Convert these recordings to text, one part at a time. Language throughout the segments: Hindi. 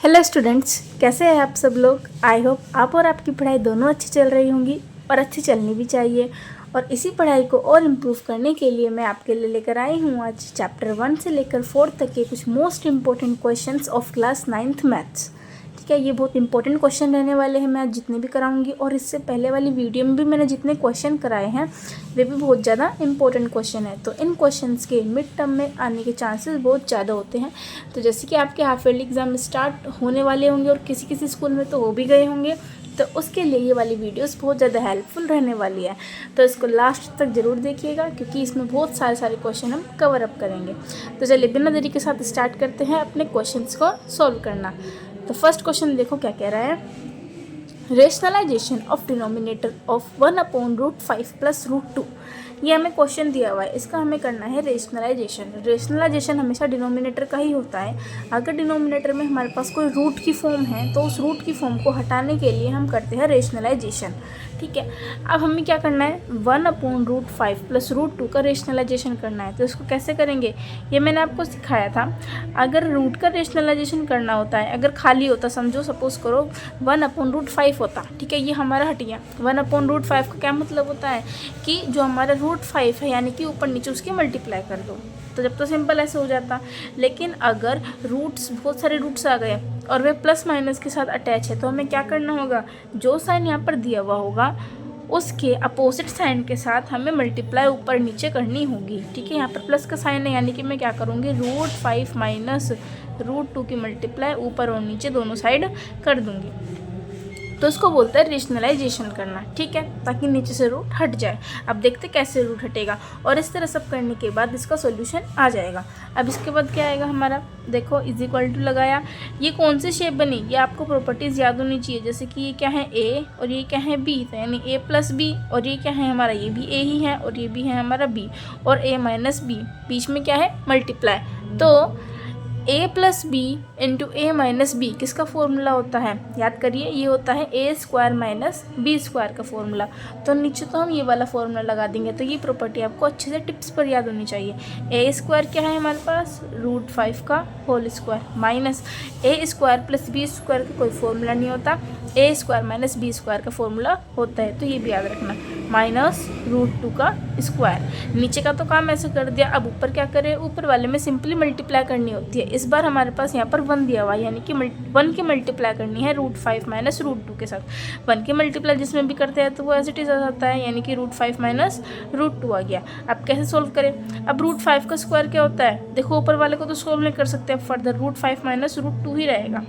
हेलो स्टूडेंट्स, कैसे हैं आप सब लोग। आई होप आप और आपकी पढ़ाई दोनों अच्छी चल रही होंगी और अच्छी चलनी भी चाहिए। और इसी पढ़ाई को और इम्प्रूव करने के लिए मैं आपके लिए लेकर आई हूँ आज चैप्टर 1 से लेकर 4 तक के कुछ most important questions of class 9th maths. ठीक है, ये बहुत इंपॉर्टेंट क्वेश्चन रहने वाले हैं, मैं जितने भी कराऊंगी। और इससे पहले वाली वीडियो में भी मैंने जितने क्वेश्चन कराए हैं वे भी बहुत ज़्यादा इंपॉर्टेंट क्वेश्चन है। तो इन क्वेश्चंस के मिड टर्म में आने के चांसेस बहुत ज़्यादा होते हैं। तो जैसे कि आपके हाफ ईयरली एग्जाम स्टार्ट होने वाले होंगे और किसी किसी स्कूल में तो हो भी गए होंगे, तो उसके लिए ये वाली वीडियोस बहुत ज़्यादा हेल्पफुल रहने वाली है। तो इसको लास्ट तक ज़रूर देखिएगा क्योंकि इसमें बहुत सारे क्वेश्चन हम कवर अप करेंगे। तो चलिए बिना देरी के साथ स्टार्ट करते हैं अपने क्वेश्चंस को सॉल्व करना। तो फर्स्ट क्वेश्चन देखो क्या कह रहा है। Rationalisation of denominator of 1/√5 + √2। ये हमें क्वेश्चन दिया हुआ है, इसका हमें करना है रेशनलाइजेशन। रेशनलाइजेशन हमेशा डिनोमिनेटर का ही होता है। अगर डिनोमिनेटर में हमारे पास कोई रूट की फॉर्म है तो उस रूट की फॉर्म को हटाने के लिए हम करते हैं रेशनलाइजेशन। ठीक है, अब हमें क्या करना है, 1/√5 + √2 का रेशनलाइजेशन करना है। तो इसको कैसे करेंगे ये मैंने आपको सिखाया था। अगर रूट का रेशनलाइजेशन करना होता है, अगर खाली होता, समझो सपोज करो 1/√5 होता, ठीक है, ये हमारा हट गया। 1/√5 का क्या मतलब होता है कि जो हमारा √5 है यानी कि ऊपर नीचे उसकी मल्टीप्लाई कर दो। तो जब तो सिंपल ऐसे हो जाता। लेकिन अगर रूट्स, बहुत सारे रूट्स आ गए और वे प्लस माइनस के साथ अटैच है, तो हमें क्या करना होगा, जो साइन यहाँ पर दिया हुआ होगा उसके अपोजिट साइन के साथ हमें मल्टीप्लाई ऊपर नीचे करनी होगी। ठीक है, यहाँ पर प्लस का साइन है यानी कि मैं क्या करूँगी, √5 - √2 की मल्टीप्लाई ऊपर और नीचे दोनों साइड कर दूँगी। तो इसको बोलते हैं रेशनलाइजेशन करना। ठीक है, ताकि नीचे से रूट हट जाए। अब देखते कैसे रूट हटेगा, और इस तरह सब करने के बाद इसका सॉल्यूशन आ जाएगा। अब इसके बाद क्या आएगा हमारा, देखो = लगाया। ये कौन सी शेप बनी, ये आपको प्रॉपर्टीज़ याद होनी चाहिए। जैसे कि ये क्या है, a और ये क्या है, b, तो यानी a + b। और ये क्या है हमारा, ये भी a ही है और ये भी है हमारा b। और a - b, बीच में क्या है, मल्टीप्लाई। तो a + b × a - b किसका फॉर्मूला होता है, याद करिए, ये होता है a² - b² का फॉर्मूला। तो नीचे तो हम ये वाला फॉर्मूला लगा देंगे। तो ये प्रॉपर्टी आपको अच्छे से टिप्स पर याद होनी चाहिए। a² क्या है हमारे पास, √5 का whole square, minus a² + b² का कोई फॉर्मूला नहीं होता, a² - b² का फॉर्मूला होता है। तो ये भी याद रखना, -√2 का स्क्वायर। नीचे का तो काम ऐसे कर दिया। अब ऊपर क्या करें, ऊपर वाले में सिंपली मल्टीप्लाई करनी होती है। इस बार हमारे पास यहाँ पर 1 दिया हुआ है यानी कि 1 की मल्टीप्लाई करनी है √5 - √2 के साथ। 1 की मल्टीप्लाई जिसमें भी करते हैं तो वो एज इट इज़ आ जाता है, यानी कि √5 - √2 आ गया। अब कैसे सोल्व करें, अब √5 का स्क्वायर क्या होता है, देखो ऊपर वाले को तो सोल्व नहीं कर सकते, अब फर्दर √5 - √2 ही रहेगा,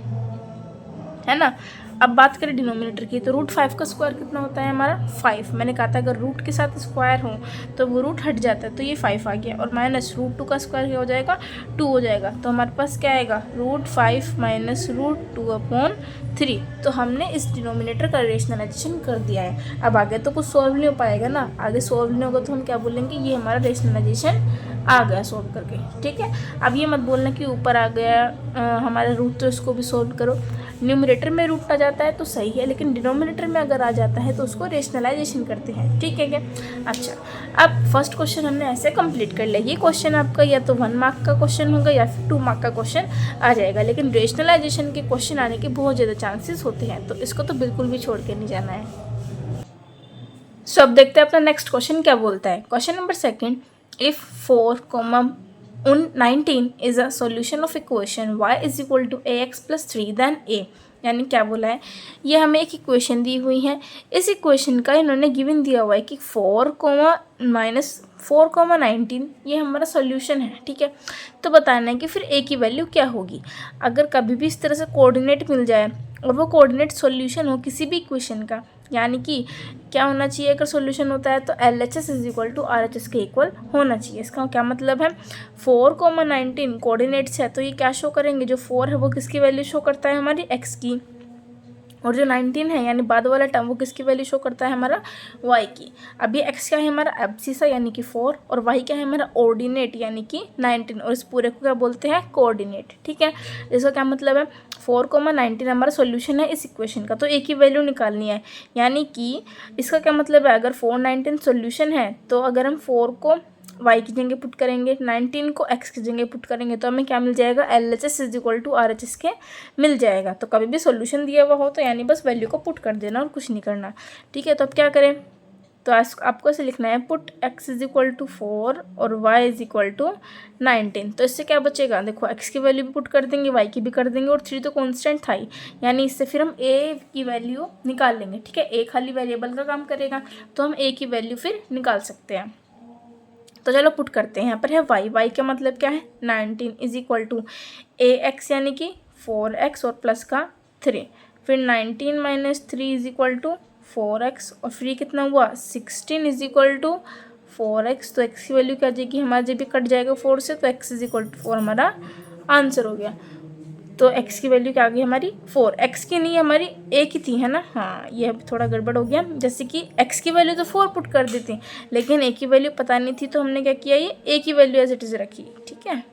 है ना। अब बात करें डिनोमिनेटर की, तो √5 का स्क्वायर कितना होता है हमारा, 5। मैंने कहा था अगर रूट के साथ स्क्वायर हो तो वो रूट हट जाता है, तो ये 5 आ गया। और -√2 का स्क्वायर क्या हो जाएगा, 2 हो जाएगा। तो हमारे पास क्या आएगा, √5 - √2/3। तो हमने इस डिनोमिनेटर का रेशनलाइजेशन कर दिया है। अब आगे तो कुछ सॉल्व नहीं हो पाएगा ना, आगे सॉल्व नहीं होगा तो हम क्या बोलेंगे, ये हमारा रेशनलाइजेशन आ गया सॉल्व करके। ठीक है, अब ये मत बोलना कि ऊपर आ गया हमारा रूट तो इसको भी सॉल्व करो। न्यूमरेटर में रूट आ जाता है तो सही है, लेकिन डिनोमिनेटर में अगर आ जाता है तो उसको रेशनलाइजेशन करते हैं। ठीक है क्या, अच्छा। अब फर्स्ट क्वेश्चन हमने ऐसे कंप्लीट कर लिया। ये क्वेश्चन आपका या तो 1 मार्क का क्वेश्चन होगा या फिर 2 मार्क का क्वेश्चन आ जाएगा, लेकिन रेशनलाइजेशन के क्वेश्चन आने के बहुत ज़्यादा चांसेस होते हैं, तो इसको तो बिल्कुल भी छोड़ के नहीं जाना है। सो अब देखते हैं अपना नेक्स्ट क्वेश्चन क्या बोलता है। Question number 2, if 4,19 is a solution of equation y = ax + 3 then a, यानी क्या बोला है, ये हमें एक इक्वेशन दी हुई है। इस इक्वेशन का इन्होंने गिवन दिया हुआ है कि 4,19 ये हमारा सॉल्यूशन है। ठीक है, तो बताना है कि फिर a की वैल्यू क्या होगी। अगर कभी भी इस तरह से कोऑर्डिनेट मिल जाए और वो कोऑर्डिनेट सॉल्यूशन हो किसी भी इक्वेशन का, यानी कि क्या होना चाहिए, अगर सॉल्यूशन होता है तो LHS = RHS के इक्वल होना चाहिए। इसका क्या मतलब है, 4,19 कोऑर्डिनेट्स है तो ये क्या शो करेंगे, जो 4 है वो किसकी वैल्यू शो करता है, हमारी x की, और जो 19 है यानी बाद वाला टर्म वो किसकी वैल्यू शो करता है, हमारा y की। अब ये x क्या है हमारा एब्सिसा यानी कि 4, और y क्या है हमारा ऑर्डिनेट यानी कि 19, और इस पूरे को क्या बोलते हैं, कोऑर्डिनेट। ठीक है, इसका क्या मतलब है, 4,19 हमारा सॉल्यूशन है इस इक्वेशन का, तो a की वैल्यू निकालनी है। यानी कि इसका क्या मतलब है, अगर 419 सॉल्यूशन है तो अगर हम 4 को y की जगह पुट करेंगे, 19 को x की जगह पुट करेंगे तो हमें क्या मिल जाएगा, LHS is equal to RHS के मिल जाएगा। तो कभी भी सॉल्यूशन दिया हुआ हो तो यानी बस वैल्यू को पुट कर देना और कुछ नहीं करना, ठीक है। तो अब क्या करें, तो आपको ऐसे लिखना है, put x is equal to 4 और y इज इक्वल टू 19। तो इससे क्या बचेगा, देखो x की वैल्यू भी पुट कर देंगे, y की भी कर देंगे, और 3 तो कॉन्स्टेंट था ही, यानी इससे फिर हम a की वैल्यू निकाल लेंगे, ठीक है। a खाली वेरिएबल का काम करेगा तो हम a की वैल्यू फिर निकाल सकते हैं। तो चलो पुट करते हैं। यहाँ पर है y का मतलब क्या है, 19 इज इक्वल टू ax यानी कि 4x और प्लस का 3, फिर 19 minus 3 is equal to 4x, और फिर कितना हुआ 16 इज इक्वल टू 4x। तो x की वैल्यू क्या आ जाएगी हमारा, जब भी कट जाएगा 4 से तो x इज इक्वल टू 4 हमारा आंसर हो गया। तो x की वैल्यू क्या आ गई हमारी 4, x की नहीं हमारी a की थी, है ना। हाँ ये अब थोड़ा गड़बड़ हो गया, जैसे कि x की वैल्यू तो 4 पुट कर देती लेकिन a की वैल्यू पता नहीं थी तो हमने क्या किया, ये a की वैल्यू एज इट इज़ रखी, ठीक है।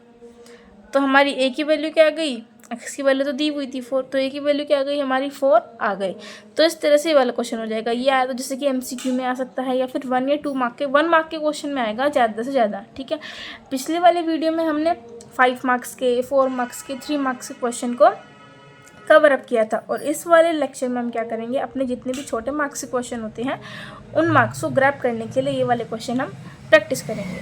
तो हमारी a की वैल्यू क्या आ गई, x की वैल्यू तो दी हुई थी 4, तो a की वैल्यू क्या आ गई हमारी 4 आ गई। तो इस तरह से ये वाला क्वेश्चन हो जाएगा। ये आया तो जैसे कि MCQ में आ सकता है या फिर 1 या 2 मार्क के 1 मार्क के क्वेश्चन में आएगा ज़्यादा से ज़्यादा, ठीक है। पिछले वाले वीडियो में हमने 5 मार्क्स के, 4 मार्क्स के, 3 मार्क्स के क्वेश्चन को कवर अप किया था, और इस वाले लेक्चर में हम क्या करेंगे, अपने जितने भी छोटे मार्क्स के क्वेश्चन होते हैं उन मार्क्स को ग्रैब करने के लिए ये वाले क्वेश्चन हम प्रैक्टिस करेंगे।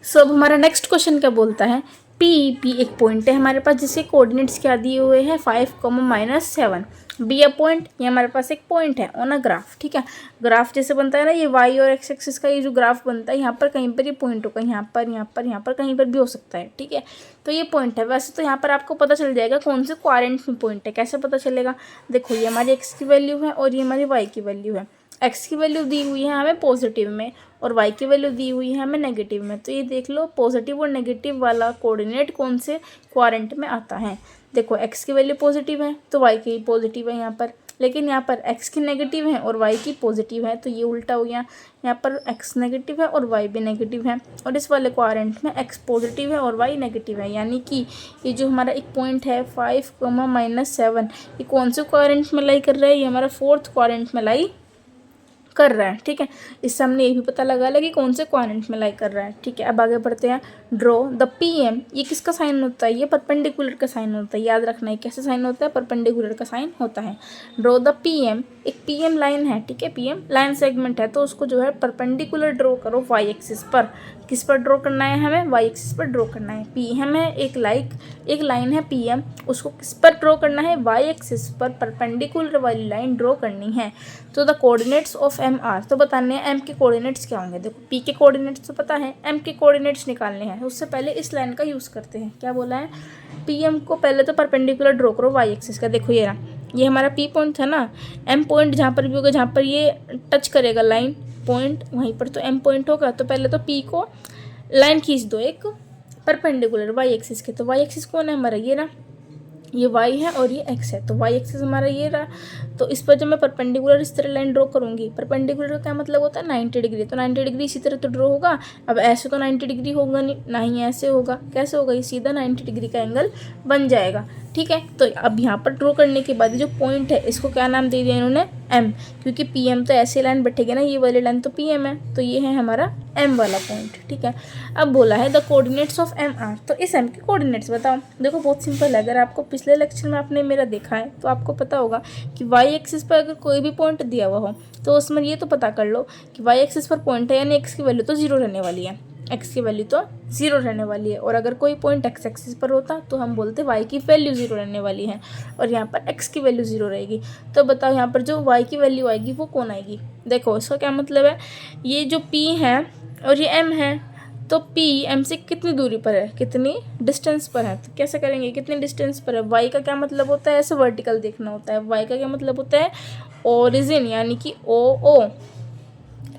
सो अब हमारा नेक्स्ट क्वेश्चन क्या बोलता है, पी एक पॉइंट है हमारे पास जिसके कोऑर्डिनेट्स क्या दिए हुए हैं 5, -7, बी अ पॉइंट, ये हमारे पास एक पॉइंट है ऑन अ ग्राफ, ठीक है। ग्राफ जैसे बनता है ना, ये y और x एक्सिस का ये जो ग्राफ बनता है, यहाँ पर कहीं पर ये पॉइंट होगा, यहाँ पर कहीं पर भी हो सकता है, ठीक है। तो ये पॉइंट है। वैसे तो यहाँ पर आपको पता चल जाएगा कौन से क्वाड्रेंट में पॉइंट है। कैसे पता चलेगा, देखो ये हमारी x की वैल्यू है और ये हमारी y की वैल्यू है। x की वैल्यू दी हुई है हमें पॉजिटिव में और y की वैल्यू दी हुई है हमें नेगेटिव में। तो ये देख लो पॉजिटिव और नेगेटिव वाला कोऑर्डिनेट कौन से क्वाड्रेंट में आता है। देखो x की वैल्यू पॉजिटिव है तो y की पॉजिटिव है यहाँ पर, लेकिन यहाँ पर x की नेगेटिव है और y की पॉजिटिव है, तो ये उल्टा हो गया। यहाँ पर x नेगेटिव है और y भी नेगेटिव है, और इस वाले क्वाड्रेंट में x पॉजिटिव है और y नेगेटिव है, यानी कि ये जो हमारा एक पॉइंट है 5, -7, ये कौन से क्वाड्रेंट में लाई कर रहा है, ये हमारा 4th क्वाड्रेंट में लाई कर रहा है, ठीक है। इससे हमने ये भी पता लगा लिया कि कौन से क्वाड्रेंट में लाई कर रहा है, ठीक है। अब आगे बढ़ते हैं। ड्रॉ द PM, ये किसका साइन होता है, ये परपेंडिकुलर का साइन होता है, याद रखना है कैसे साइन होता है, परपेंडिकुलर का साइन होता है। ड्रॉ द PM, एक PM लाइन है, ठीक है, PM लाइन सेगमेंट है, तो उसको जो है परपेंडिकुलर ड्रॉ करो y एक्सिस पर। किस पर ड्रॉ करना है हमें, y एक्सिस पर ड्रॉ करना है। PM है एक लाइन है PM, उसको किस पर ड्रॉ करना है, y एक्सिस पर परपेंडिकुलर वाली लाइन ड्रॉ करनी है। तो द कोऑर्डिनेट्स ऑफ MR, तो बताने हैं M के कोऑर्डिनेट्स क्या होंगे। देखो P के कोऑर्डिनेट्स तो पता है, M के कोऑर्डिनेट्स निकालने हैं। उससे पहले इस लाइन का यूज़ करते हैं। क्या बोला है, PM को पहले तो परपेंडिकुलर ड्रॉ करो y एक्सिस का। देखो ये रहा, ये हमारा P पॉइंट था ना, M पॉइंट जहाँ पर भी होगा, जहाँ पर ये टच करेगा लाइन पॉइंट, वहीं पर तो M पॉइंट होगा। तो पहले तो P को लाइन खींच दो एक परपेंडिकुलर y एक्सिस के। तो y एक्सिस कौन है हमारा, ये रहा, ये y है और ये x है, तो y एक्सिस हमारा ये रहा। तो इस पर जब मैं परपेंडिकुलर इस तरह लाइन ड्रॉ करूँगी, परपेंडिकुलर का क्या मतलब होता है 90 डिग्री, तो 90 डिग्री इसी तरह तो ड्रॉ होगा। अब ऐसे तो 90 डिग्री होगा नहीं, ना ही ऐसे होगा, कैसे होगा, ये सीधा 90 डिग्री का एंगल बन जाएगा, ठीक है। तो अब यहाँ पर ड्रॉ करने के बाद जो पॉइंट है इसको क्या नाम दे दिया इन्होंने, M, क्योंकि PM तो ऐसे लाइन बैठेगी ना, ये वाली लाइन तो PM है, तो ये है हमारा M वाला पॉइंट, ठीक है। अब बोला है द कोऑर्डिनेट्स ऑफ MR, तो इस M के कोऑर्डिनेट्स बताओ। देखो बहुत सिंपल है, अगर आपको पिछले लेक्चर में आपने मेरा देखा है तो आपको पता होगा कि y एक्सिस पर अगर कोई भी पॉइंट दिया हुआ हो तो उसमें ये तो पता कर लो कि y एक्सिस पर पॉइंट है, यानी x की वैल्यू तो 0 रहने वाली है, x की वैल्यू तो 0 रहने वाली है। और अगर कोई पॉइंट x एक्सिस पर होता तो हम बोलते y की वैल्यू 0 रहने वाली है, और यहाँ पर x की वैल्यू 0 रहेगी। तो बताओ यहाँ पर जो y की वैल्यू आएगी वो कौन आएगी। देखो इसका क्या मतलब है, ये जो P है और ये M है, तो P M से कितनी दूरी पर है, कितनी डिस्टेंस पर है। तो कैसे करेंगे, कितनी डिस्टेंस पर है। y का क्या मतलब होता है, ऐसे वर्टिकल देखना होता है। y का क्या मतलब होता है, ओरिजिन, यानी कि O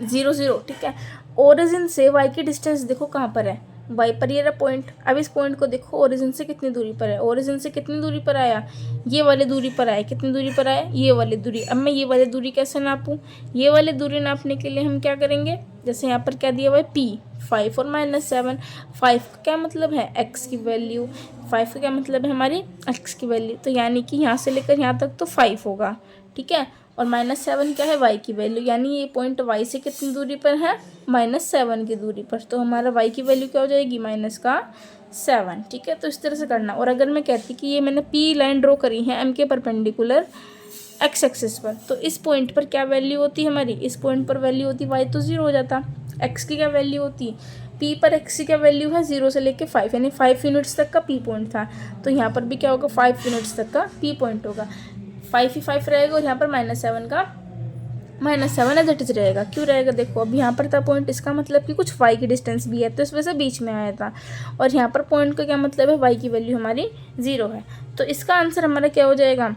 0 0, ठीक है। ओरिजिन से y की डिस्टेंस देखो कहाँ पर है, y पर ये रहा पॉइंट। अब इस पॉइंट को देखो ओरिजिन से कितनी दूरी पर है, ओरिजिन से कितनी दूरी पर आया, ये वाली दूरी पर आया। कितनी दूरी पर आया, ये वाली दूरी। अब मैं ये वाली दूरी कैसे नापूँ, ये वाली दूरी नापने के लिए हम क्या करेंगे, जैसे यहाँ पर क्या दिया हुआ है P 5 और -7, 5 का क्या मतलब है x की वैल्यू, 5 का क्या मतलब है हमारी x की वैल्यू, तो यानी कि यहाँ से लेकर यहाँ तक तो 5 होगा, ठीक है। और -7 क्या है, y की वैल्यू, यानी ये पॉइंट y से कितनी दूरी पर है, -7 की दूरी पर। तो हमारा y की वैल्यू क्या हो जाएगी, -7, ठीक है। तो इस तरह से करना। और अगर मैं कहती कि ये मैंने P लाइन ड्रॉ करी है M के परपेंडिकुलर x एक्सिस पर, तो इस पॉइंट पर क्या वैल्यू होती है हमारी, इस पॉइंट पर वैल्यू होती y तो 0 हो जाता, x की क्या वैल्यू होती, P पर x की क्या वैल्यू है 0 से लेके 5, यानी 5 यूनिट्स तक का P पॉइंट था। तो यहाँ पर भी क्या होगा, 5 यूनिट्स तक का P पॉइंट होगा, 5 ही 5 रहेगा और यहाँ पर -7 का -7 एज इट इज रहेगा। क्यों रहेगा, देखो अब यहाँ पर था पॉइंट, इसका मतलब कि कुछ y की डिस्टेंस भी है तो इस वजह से बीच में आया था। और यहाँ पर पॉइंट का क्या मतलब है, y की वैल्यू हमारी 0 है। तो इसका आंसर हमारा क्या हो जाएगा,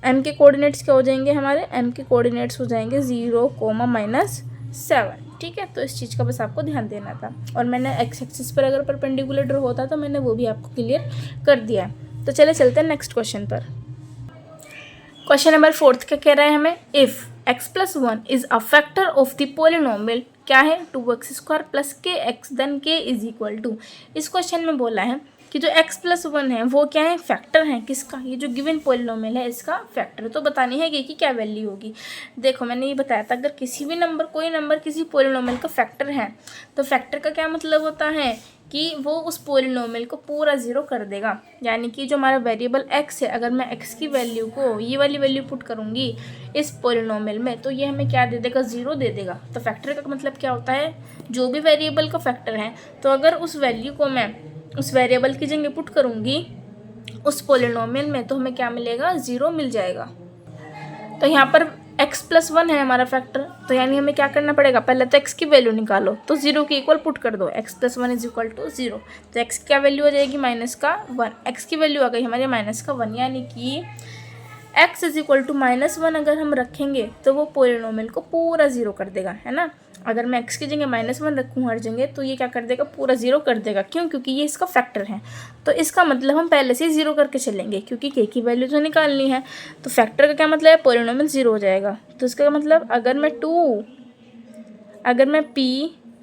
m के कोऑर्डिनेट्स क्या हो जाएंगे हमारे, m के कोऑर्डिनेट्स हो जाएंगे 0, -7, ठीक है। तो इस चीज़ का बस आपको ध्यान देना था। और मैंने x एक्सिस पर अगर परपेंडिकुलर ड्रॉ होता तो मैंने वो भी आपको क्लियर कर दिया है। तो चले चलते हैं नेक्स्ट क्वेश्चन पर। क्वेश्चन नंबर 4 क्या कह रहा है हमें, if x+1 is a factor of the polynomial क्या है 2x² + kx देन k = 2। इस क्वेश्चन में बोला है कि जो x+1 है वो क्या है, फैक्टर है किसका, ये जो गिवन पोलिनोमियल है इसका फैक्टर। तो बतानी है कि क्या वैल्यू होगी। देखो मैंने ये बताया था, अगर किसी भी नंबर, कोई नंबर किसी पोलिनोमियल का फैक्टर है तो फैक्टर का क्या मतलब होता है कि वो उस पोलिनोमियल को पूरा 0 कर देगा। यानी कि जो हमारा वेरिएबल x है, अगर मैं x की वैल्यू को ये वाली वैल्यू पुट करूँगी इस पोलिनोमियल में तो ये हमें क्या दे देगा, 0 दे देगा। तो फैक्टर का मतलब क्या होता है, जो भी वेरिएबल का फैक्टर है तो अगर उस वैल्यू को मैं उस वेरिएबल की जगह पुट करूँगी उस पोलिनोमियल में तो हमें क्या मिलेगा, 0 मिल जाएगा। तो यहाँ पर x+1 है हमारा फैक्टर, तो यानी हमें क्या करना पड़ेगा, पहले तो x की वैल्यू निकालो तो 0 के इक्वल पुट कर दो, x+1 = 0। तो x की क्या वैल्यू हो जाएगी, -1, x की वैल्यू आ गई हमारे -1, यानी कि x = -1 अगर हम रखेंगे तो वो पोलिनोमियल को पूरा 0 कर देगा, है ना। अगर मैं x की जगह -1 रखूँ हर जगह तो ये क्या कर देगा, पूरा 0 कर देगा। क्यों, क्योंकि ये इसका फैक्टर है। तो इसका मतलब हम पहले से ही 0 करके चलेंगे क्योंकि k की वैल्यू तो निकालनी है। तो फैक्टर का क्या मतलब है, पोलिनोमियल 0 हो जाएगा। तो इसका मतलब अगर मैं p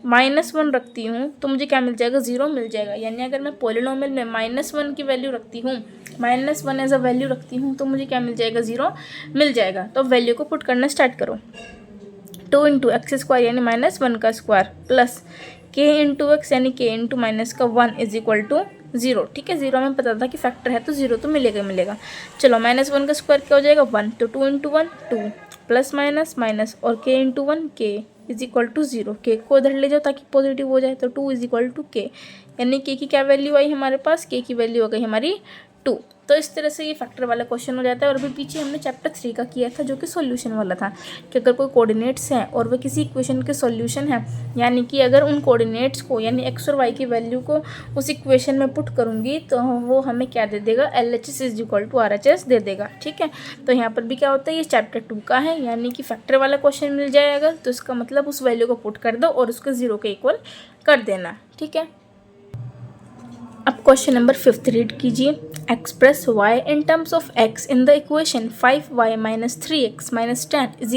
-1 रखती हूँ तो मुझे क्या मिल जाएगा, 0 मिल जाएगा। यानी अगर मैं पोलिनोमियल में -1 की वैल्यू रखती हूँ, -1 एज अ वैल्यू रखती हूँ तो मुझे क्या मिल जाएगा, 0 मिल जाएगा। तो वैल्यू को पुट करना स्टार्ट करो, 2 × x² यानी -1 का स्क्वायर प्लस k × x यानी k × -1 = 0, ठीक है। 0 हमें पता था कि फैक्टर है तो 0 तो मिलेगा। चलो -1 का स्क्वायर क्या हो जाएगा, 1, तो 2 × 1 2 प्लस माइनस माइनस और k × 1 k = 0। k को इधर ले जाओ ताकि पॉजिटिव हो जाए, तो 2 = k, यानी k की क्या वैल्यू आई हमारे पास, k की वैल्यू हो गई हमारी 2। तो इस तरह से ये फैक्टर वाला क्वेश्चन हो जाता है। और अभी पीछे हमने चैप्टर 3 का किया था जो कि सॉल्यूशन वाला था, कि अगर कोई कोऑर्डिनेट्स हैं और वह किसी इक्वेशन के सॉल्यूशन है, यानी कि अगर उन कोऑर्डिनेट्स को यानी x और y की वैल्यू को उस इक्वेशन में पुट करूँगी तो वो हमें क्या दे देगा, LHS = RHS दे देगा, ठीक है। तो यहाँ पर भी क्या होता है, ये चैप्टर 2 का है, यानी कि फैक्टर वाला क्वेश्चन मिल जाएगा तो इसका मतलब उस वैल्यू को पुट कर दो और उसको 0 के इक्वल कर देना, ठीक है। अब क्वेश्चन नंबर 5 रीड कीजिए, express y in terms of x in the equation 5y - 3x - 10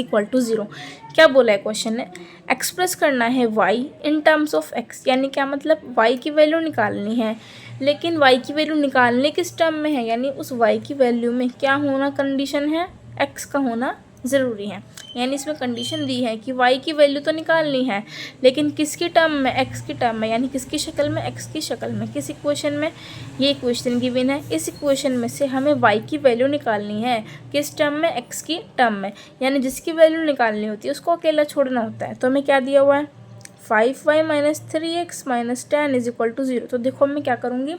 = 0। क्या बोला है क्वेश्चन ने, एक्सप्रेस करना है y in terms of x, यानी क्या मतलब y की वैल्यू निकालनी है। लेकिन y की वैल्यू निकालने किस टर्म में है, यानी उस y की वैल्यू में क्या होना कंडीशन है, x का होना ज़रूरी है। यानी इसमें कंडीशन दी है कि y की वैल्यू तो निकालनी है लेकिन किसकी टर्म में, x की टर्म में, यानी किसकी शक्ल में, x की शक्ल में। किस इक्वेशन में, ये इक्वेशन गिवन है, इस इक्वेशन में से हमें y की वैल्यू निकालनी है किस टर्म में, x की टर्म में। यानी जिसकी वैल्यू निकालनी होती है उसको अकेला छोड़ना होता है। तो हमें क्या दिया हुआ है, 5y - 3x - 10 = 0। तो देखो मैं क्या करूँगी,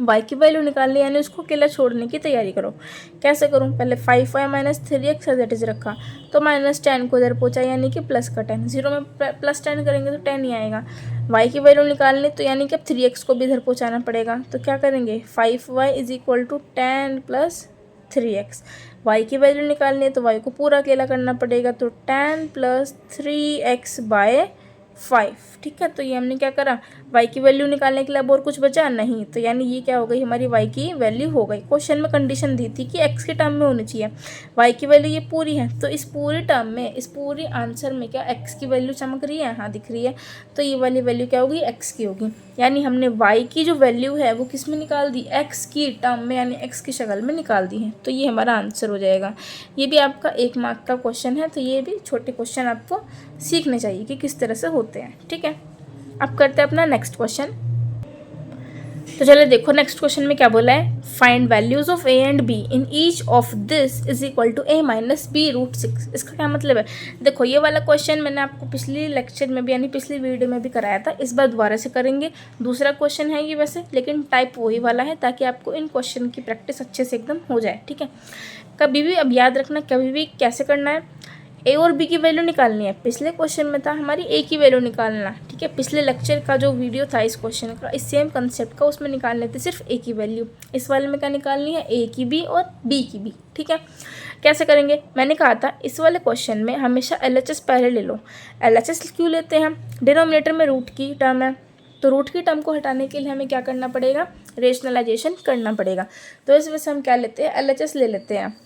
y की वैल्यू निकालनी यानी उसको अकेला छोड़ने की तैयारी करो। कैसे करूँ, पहले 5y - 3x as it is रखा तो -10 को इधर पहुँचा यानी कि प्लस का 10, 0 में प्लस 10 करेंगे तो 10 ही आएगा। y की वैल्यू निकालनी तो यानी कि अब 3x को भी इधर पहुँचाना पड़ेगा। तो क्या करेंगे, 5y = 10 + 3x। y की वैल्यू निकालनी है तो y को पूरा अकेला करना पड़ेगा, तो 10 + 3x/5, ठीक है। तो ये हमने क्या करा, y की वैल्यू निकालने के लिए अब और कुछ बचा नहीं, तो यानी ये क्या हो गई हमारी y की वैल्यू हो गई। क्वेश्चन में कंडीशन दी थी कि x के टर्म में होनी चाहिए, y की वैल्यू ये पूरी है, तो इस पूरी टर्म में, इस पूरी आंसर में क्या x की वैल्यू चमक रही है, हाँ दिख रही है। तो ये वाली वैल्यू क्या होगी, x की होगी। यानी हमने y की जो वैल्यू है वो किस में निकाल दी, x की टर्म में यानी x की शक्ल में निकाल दी है। तो ये हमारा आंसर हो जाएगा। ये भी आपका 1 मार्क का क्वेश्चन है, तो ये भी छोटे क्वेश्चन आपको सीखने चाहिए कि किस तरह से होते हैं। ठीक है, अब करते हैं अपना नेक्स्ट क्वेश्चन। तो चलिए देखो नेक्स्ट क्वेश्चन में क्या बोला है, find values of a and b in each of this is equal to a minus B root 6। इसका क्या मतलब है, देखो ये वाला क्वेश्चन मैंने आपको पिछली लेक्चर में भी यानी पिछली वीडियो में भी कराया था, इस बार दोबारा से करेंगे। दूसरा क्वेश्चन है ये वैसे, लेकिन टाइप वही वाला है ताकि आपको इन क्वेश्चन की प्रैक्टिस अच्छे से एकदम हो जाए। ठीक है, कभी भी अब याद रखना, कभी भी कैसे करना है, ए और बी की वैल्यू निकालनी है। पिछले क्वेश्चन में था हमारी ए की वैल्यू निकालना। ठीक है, पिछले लेक्चर का जो वीडियो था इस क्वेश्चन का, इस सेम कंसेप्ट का, उसमें निकाल लेते सिर्फ ए की वैल्यू। इस वाले में क्या निकालनी है, ए की बी और बी की बी। ठीक है, कैसे करेंगे, मैंने कहा था इस वाले क्वेश्चन में हमेशा LHS पहले ले लो। LHS क्यों लेते हैं, डिनोमिनेटर में रूट की टर्म है, तो रूट की टर्म को हटाने के लिए हमें क्या करना पड़ेगा, रेशनलाइजेशन करना पड़ेगा। तो इस वजह से हम क्या लेते हैं, LHS ले लेते हैं।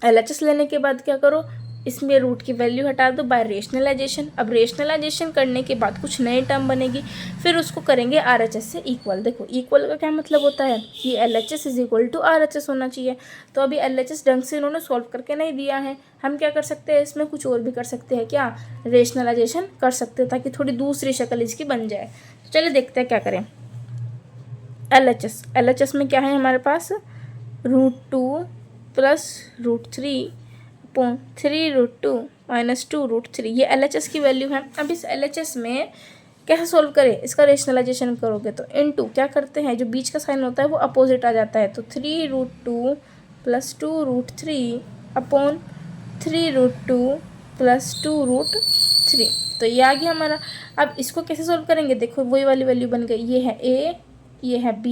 LHS लेने के बाद क्या करो, इसमें रूट की वैल्यू हटा दो बाय रेशनलाइजेशन। अब रेशनलाइजेशन करने के बाद कुछ नई टर्म बनेगी, फिर उसको करेंगे RHS से इक्वल। देखो इक्वल का क्या मतलब होता है कि LHS is equal to RHS होना चाहिए। तो अभी LHS ढंग से इन्होंने सॉल्व करके नहीं दिया है, हम क्या कर सकते हैं, इसमें कुछ और भी कर सकते हैं, क्या रेशनलाइजेशन कर सकते हैं ताकि थोड़ी दूसरी शक्ल इसकी बन जाए। तो चलिए देखते हैं क्या करें। LHS में क्या है हमारे पास, √2 प्लस √3 अपॉन 3√2 माइनस 2√3, ये LHS की वैल्यू है। अब इस LHS में कैसे सॉल्व करें, इसका रेशनलाइजेशन करोगे तो इनटू क्या करते हैं, जो बीच का साइन होता है वो अपोजिट आ जाता है, तो 3√2 प्लस 2√3 अपॉन 3√2 प्लस 2√3। तो ये आ गया हमारा। अब इसको कैसे सॉल्व करेंगे, देखो वही वाली वैल्यू बन गई, ये है a, ये है b,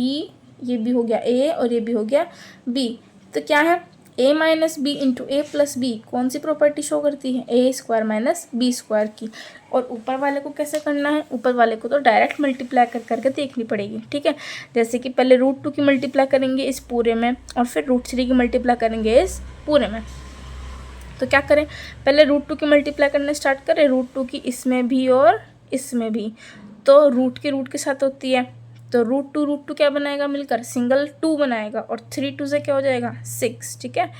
ये भी हो गया a और ये भी हो गया b। तो क्या है, a minus B into A plus B, कौन सी प्रॉपर्टी शो करती है, A square minus B square की। और ऊपर वाले को कैसे करना है, ऊपर वाले को तो डायरेक्ट मल्टीप्लाई कर करके देखनी पड़ेगी। ठीक है, जैसे कि पहले √2 की मल्टीप्लाई करेंगे इस पूरे में और फिर √3 की मल्टीप्लाई करेंगे इस पूरे में। तो क्या करें, पहले √2 की मल्टीप्लाई करना स्टार्ट करें, √2 की इसमें भी और इसमें भी, तो रूट की रूट के साथ होती है, तो √2 क्या बनाएगा मिलकर, सिंगल 2 बनाएगा और 3 2 से क्या हो जाएगा 6। ठीक है,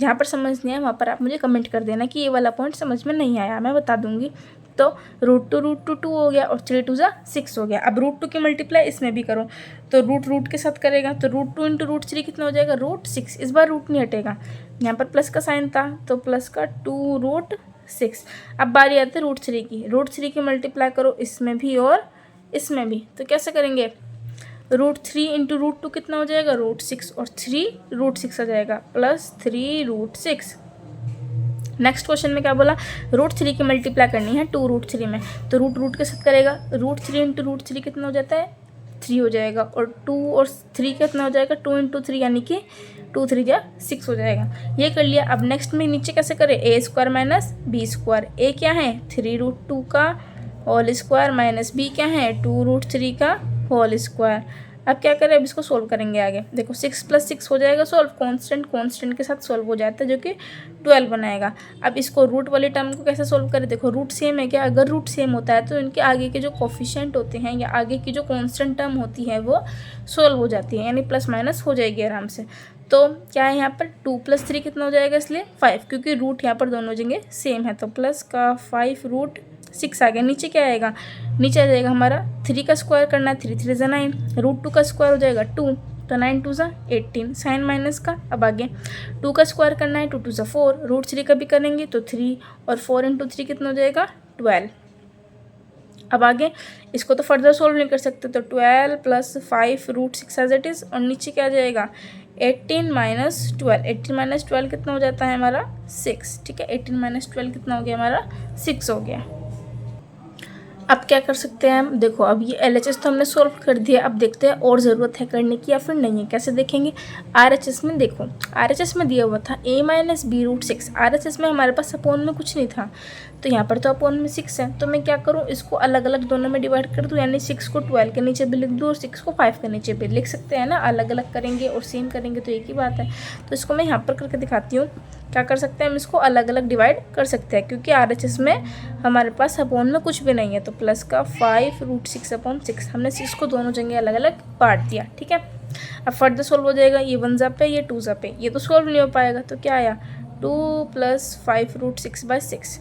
जहाँ पर समझ नहीं आया वहाँ पर आप मुझे कमेंट कर देना कि ये वाला पॉइंट समझ में नहीं आया, मैं बता दूंगी। तो √2 2 हो गया और 3 2 6 हो गया। अब √2 की मल्टीप्लाई इसमें भी करो, तो रूट के साथ करेगा, तो √2 इंटू √3 कितना हो जाएगा, √6। इस बार रूट नहीं हटेगा, यहाँ पर प्लस का साइन था तो प्लस का 2√6। अब बारी आती है √3 की, √3 की मल्टीप्लाई करो इसमें भी और इसमें भी, तो कैसे करेंगे, √3 इंटू √2 कितना हो जाएगा, √6 और 3√6 आ जाएगा प्लस 3√6। नेक्स्ट क्वेश्चन में क्या बोला, √3 की मल्टीप्लाई करनी है 2√3 में, तो रूट के साथ करेगा, √3 इंटू √3 कितना हो जाता है 3 हो जाएगा और 2 और 3 कितना हो जाएगा 2 इंटू 3 यानी कि 2 3 6 हो जाएगा। ये कर लिया। अब नेक्स्ट में नीचे कैसे करें, a square minus B square, a क्या है 3√2 का होल स्क्वायर माइनस b क्या है 2√3 का होल स्क्वायर। अब क्या करें, अब इसको सोल्व करेंगे आगे। देखो 6 + 6 हो जाएगा सॉल्व, कांस्टेंट के साथ सॉल्व हो जाता है जो कि 12 बनाएगा। अब इसको रूट वाली टर्म को कैसे सॉल्व करें, देखो रूट सेम है क्या, अगर रूट सेम होता है तो इनके आगे के जो कोफिशिएंट होते हैं या आगे की जो कांस्टेंट टर्म होती है वो सॉल्व हो जाती है, यानी प्लस माइनस हो जाएगी आराम से। तो क्या है यहाँ पर 2 + 3 कितना हो जाएगा, इसलिए 5, क्योंकि रूट यहाँ पर दोनों जगह सेम है, तो प्लस का 5√6 आ गया। नीचे क्या आएगा, नीचे आ जाएगा हमारा 3 का स्क्वायर करना है, 3 3 9, √2 का स्क्वायर हो जाएगा 2, तो 9 2 18, साइन माइनस का। अब आगे 2 का स्क्वायर करना है, 2 2 4, √3 का भी करेंगे तो 3 और 4 इंटू 3 कितना हो जाएगा 12। अब आगे इसको तो फर्दर सोल्व नहीं कर सकते, तो 12 + 5√6 एज इट इज़, और नीचे क्या आ जाएगा 18 - 12, 18 - 12 कितना हो जाता है हमारा 6। ठीक है, 18 - 12 कितना हो गया हमारा 6 हो गया। अब क्या कर सकते हैं हम, देखो अब ये LHS तो हमने सॉल्व कर दिया, अब देखते हैं और ज़रूरत है करने की या फिर नहीं है, कैसे देखेंगे। RHS में देखो, RHS में दिया हुआ था a - b√6, RHS में हमारे पास अपोन में कुछ नहीं था, तो यहाँ पर तो अपोन में 6 है, तो मैं क्या करूँ, इसको अलग अलग दोनों में डिवाइड कर दूँ, यानी 6 को 12 के नीचे भी लिख दूँ और 6 को 5 के नीचे भी लिख सकते हैं ना। अलग अलग करेंगे और सेम करेंगे तो एक ही बात है। तो इसको मैं यहाँ पर करके दिखाती हूँ। क्या कर सकते हैं हम इसको अलग अलग डिवाइड कर सकते हैं, क्योंकि RHS में हमारे पास अपॉन में कुछ भी नहीं है। तो प्लस का 5√6/6 हमने 6 को दोनों जगह अलग अलग बांट दिया। ठीक है, अब फर्दर सोल्व हो जाएगा। ये 1 जा पे, ये 2 जा पे, ये तो सोल्व नहीं हो पाएगा। तो क्या आया 2 + 5√6/6,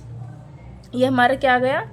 ये हमारा क्या आ गया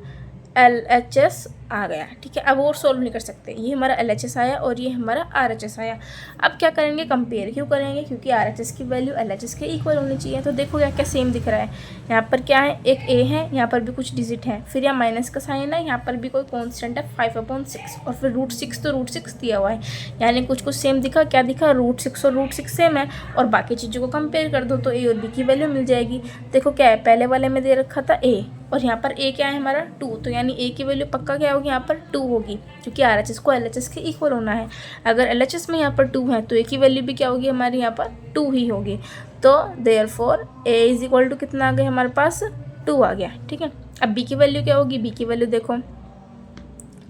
LHS आ गया। ठीक है, अब और सोल्व नहीं कर सकते। ये हमारा LHS आया और ये हमारा RHS आया। अब क्या करेंगे, कंपेयर क्यों करेंगे, क्योंकि RHS की वैल्यू LHS के इक्वल होनी चाहिए। तो देखो क्या सेम दिख रहा है। यहाँ पर क्या है, एक A है, यहाँ पर भी कुछ डिजिट है, फिर यहाँ माइनस का साइन है, यहाँ पर भी कोई कॉन्स्टेंट है 5/6 और फिर √6, तो √6 दिया हुआ है, यानी कुछ सेम दिखा। क्या दिखा, √6 और √6 सेम है, और बाकी चीज़ों को कंपेयर कर दो तो A और B की वैल्यू मिल जाएगी। देखो क्या है, पहले वाले में दे रखा था A और यहाँ पर A क्या है हमारा 2, तो यानी A की वैल्यू पक्का क्या होगी, यहाँ पर 2 होगी, क्योंकि RHS को LHS के इक्वल होना है। अगर LHS में यहाँ पर 2 है तो A की वैल्यू भी क्या होगी हमारी यहाँ पर 2 ही होगी। तो देयरफॉर A = कितना आ गया हमारे पास, 2 आ गया। ठीक है, अब B की वैल्यू क्या होगी, B की वैल्यू देखो,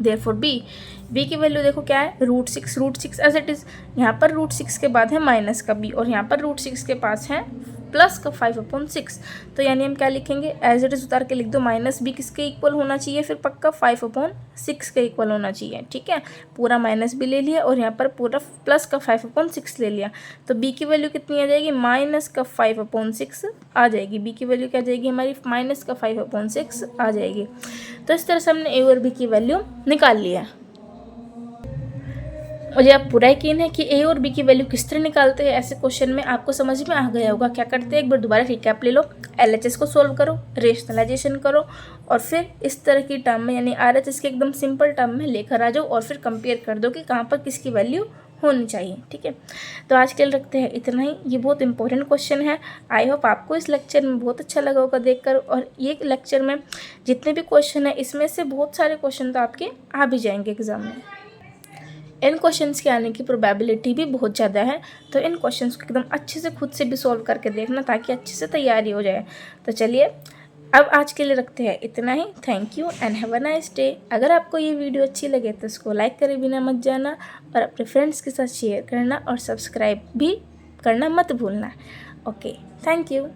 देयरफॉर B की वैल्यू देखो क्या है, √6 एज इट इज़। यहाँ पर √6 के बाद है माइनस का B और यहाँ पर √6 के पास है प्लस का 5/6। तो यानी हम क्या लिखेंगे, एज इट इज़ उतार के लिख दो, -B किसके इक्वल होना चाहिए, फिर पक्का 5/6 के इक्वल होना चाहिए। ठीक है, पूरा माइनस भी ले लिया और यहाँ पर पूरा प्लस का 5/6 ले लिया। तो B की वैल्यू कितनी आ जाएगी, -5/6 आ जाएगी। B की वैल्यू क्या आ जाएगी हमारी, -5/6 आ जाएगी। तो इस तरह से हमने A और B की वैल्यू निकाल लिया। मुझे अब पूरा यकीन है कि A और B की वैल्यू किस तरह निकालते हैं। ऐसे क्वेश्चन में आपको समझ में आ गया होगा। क्या करते हैं, एक बार दोबारा रिकैप ले लो, LHS को सोल्व करो, रेशनलाइजेशन करो और फिर इस तरह की टर्म में यानी RHS के एकदम सिंपल टर्म में लेकर आ जाओ और फिर कंपेयर कर दो कि कहाँ पर किसकी वैल्यू होनी चाहिए। ठीक है, तो आज के लिए रखते हैं इतना ही। ये बहुत इंपॉर्टेंट क्वेश्चन है। आई होप आपको इस लेक्चर में बहुत अच्छा लगा होगा देखकर, और ये लेक्चर में जितने भी क्वेश्चन है इसमें से बहुत सारे क्वेश्चन तो आपके आ भी जाएंगे एग्जाम में। इन क्वेश्चंस के आने की प्रोबेबिलिटी भी बहुत ज़्यादा है, तो इन क्वेश्चंस को एकदम अच्छे से खुद से भी सॉल्व करके देखना ताकि अच्छे से तैयारी हो जाए। तो चलिए अब आज के लिए रखते हैं इतना ही। Thank you and have a nice day. अगर आपको ये वीडियो अच्छी लगे तो इसको लाइक करे बिना मत जाना और अपने फ्रेंड्स के साथ शेयर करना और सब्सक्राइब भी करना मत भूलना। Okay, thank you.